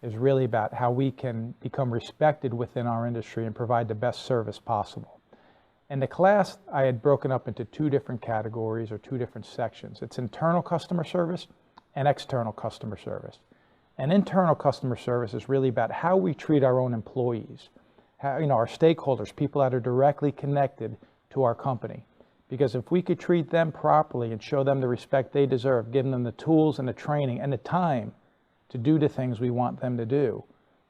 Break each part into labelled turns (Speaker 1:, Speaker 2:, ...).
Speaker 1: is really about how we can become respected within our industry and provide the best service possible. And the class I had broken up into two different categories or two different sections. It's internal customer service and external customer service. And internal customer service is really about how we treat our own employees, how, our stakeholders, people that are directly connected to our company. Because if we could treat them properly and show them the respect they deserve, give them the tools and the training and the time to do the things we want them to do,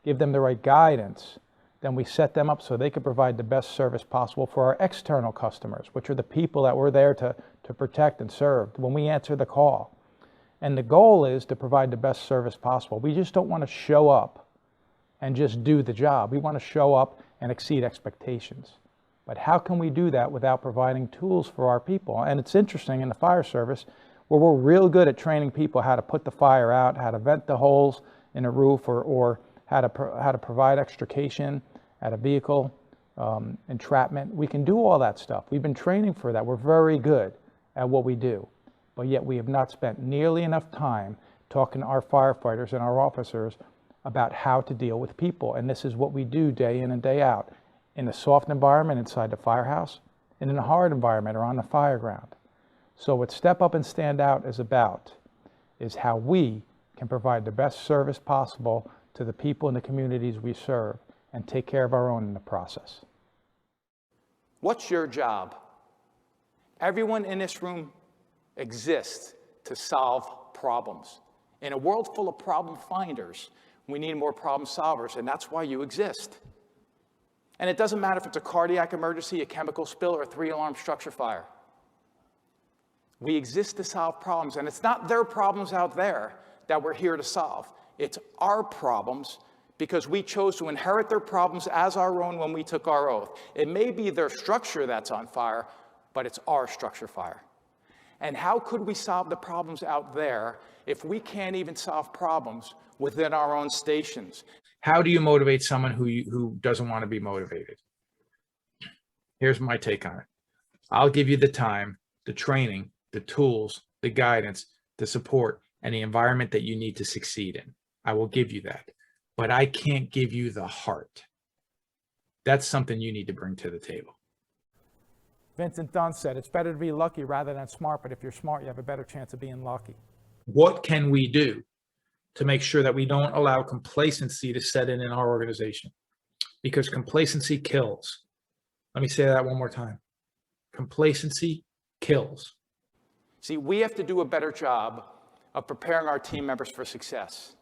Speaker 1: give them the right guidance, then we set them up so they can provide the best service possible for our external customers, which are the people that we're there to protect and serve when we answer the call. And the goal is to provide the best service possible. We just don't want to show up and just do the job. We want to show up and exceed expectations. But how can we do that without providing tools for our people? And it's interesting in the fire service where we're real good at training people how to put the fire out, how to vent the holes in a roof, or how to provide extrication at a vehicle, entrapment. We can do all that stuff. We've been training for that. We're very good at what we do. But yet we have not spent nearly enough time talking to our firefighters and our officers about how to deal with people. And this is what we do day in and day out. In a soft environment inside the firehouse, and in a hard environment or on the fireground. So what Step Up and Stand Out is about is how we can provide the best service possible to the people in the communities we serve and take care of our own in the process.
Speaker 2: What's your job? Everyone in this room exists to solve problems. In a world full of problem finders, we need more problem solvers, and that's why you exist. And it doesn't matter if it's a cardiac emergency, a chemical spill, or a 3-alarm structure fire. We exist to solve problems, and it's not their problems out there that we're here to solve. It's our problems because we chose to inherit their problems as our own when we took our oath. It may be their structure that's on fire, but it's our structure fire. And how could we solve the problems out there if we can't even solve problems within our own stations?
Speaker 3: How do you motivate someone who doesn't want to be motivated? Here's my take on it. I'll give you the time, the training, the tools, the guidance, the support, and the environment that you need to succeed in. I will give you that. But I can't give you the heart. That's something you need to bring to the table.
Speaker 1: Vincent Dunn said, it's better to be lucky rather than smart, but if you're smart, you have a better chance of being lucky.
Speaker 3: What can we do to make sure that we don't allow complacency to set in our organization? Because complacency kills. Let me say that one more time. Complacency kills.
Speaker 2: See, we have to do a better job of preparing our team members for success.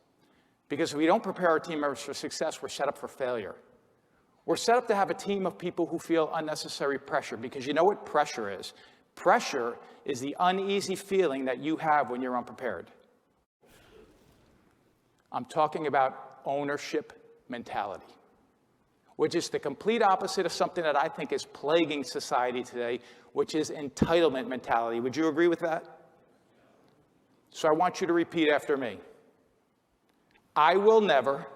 Speaker 2: Because if we don't prepare our team members for success, we're set up for failure. We're set up to have a team of people who feel unnecessary pressure, because you know what pressure is? Pressure is the uneasy feeling that you have when you're unprepared. I'm talking about ownership mentality, which is the complete opposite of something that I think is plaguing society today, which is entitlement mentality. Would you agree with that? So I want you to repeat after me. I will never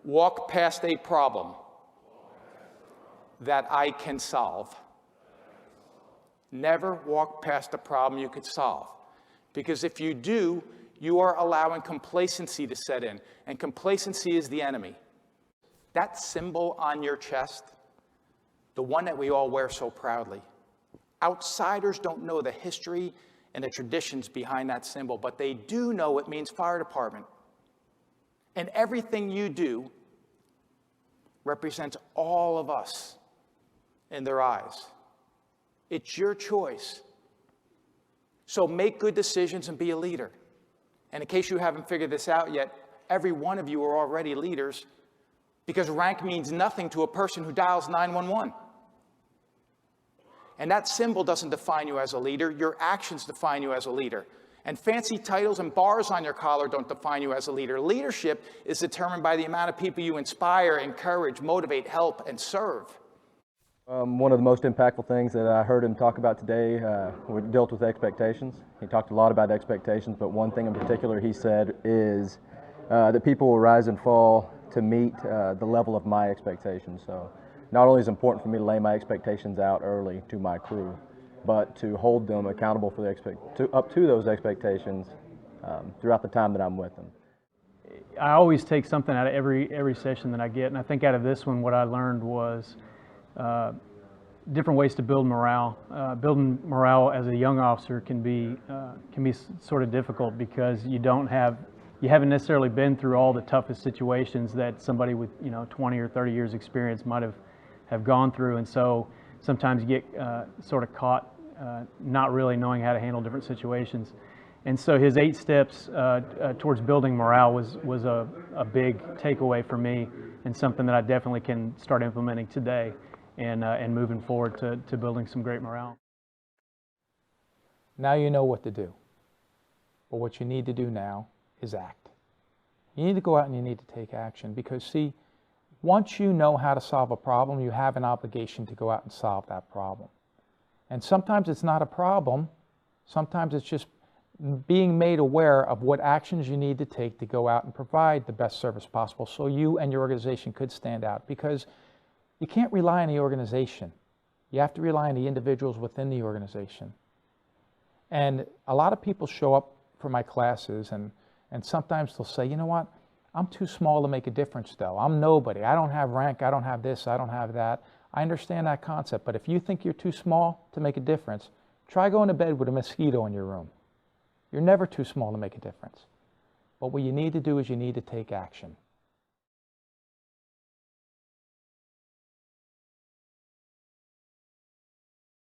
Speaker 2: walk past a problem that I can solve. Never walk past a problem you could solve. Because if you do, you are allowing complacency to set in, and complacency is the enemy. That symbol on your chest, the one that we all wear so proudly, outsiders don't know the history and the traditions behind that symbol, but they do know it means fire department. And everything you do represents all of us in their eyes. It's your choice. So make good decisions and be a leader. And in case you haven't figured this out yet, every one of you are already leaders, because rank means nothing to a person who dials 911. And that symbol doesn't define you as a leader. Your actions define you as a leader. And fancy titles and bars on your collar don't define you as a leader. Leadership is determined by the amount of people you inspire, encourage, motivate, help, and serve.
Speaker 4: One of the most impactful things that I heard him talk about today dealt with expectations. He talked a lot about expectations, but one thing in particular he said is that people will rise and fall to meet the level of my expectations. So not only is it important for me to lay my expectations out early to my crew, but to hold them accountable for up to those expectations throughout the time that I'm with them.
Speaker 5: I always take something out of every session that I get, and I think out of this one, what I learned was different ways to build morale. Building morale as a young officer can be sort of difficult because you haven't necessarily been through all the toughest situations that somebody with 20 or 30 years experience might have gone through, and so sometimes you get sort of caught not really knowing how to handle different situations. And so his 8 steps towards building morale was a big takeaway for me, and something that I definitely can start implementing today and moving forward to building some great morale.
Speaker 1: Now you know what to do. But what you need to do now is act. You need to go out and you need to take action, because see, once you know how to solve a problem, you have an obligation to go out and solve that problem. And sometimes it's not a problem. Sometimes it's just being made aware of what actions you need to take to go out and provide the best service possible so you and your organization could stand out. Because you can't rely on the organization. You have to rely on the individuals within the organization. And a lot of people show up for my classes and sometimes they'll say, you know what, I'm too small to make a difference though. I'm nobody. I don't have rank. I don't have this. I don't have that. I understand that concept. But if you think you're too small to make a difference, try going to bed with a mosquito in your room. You're never too small to make a difference. But what you need to do is you need to take action.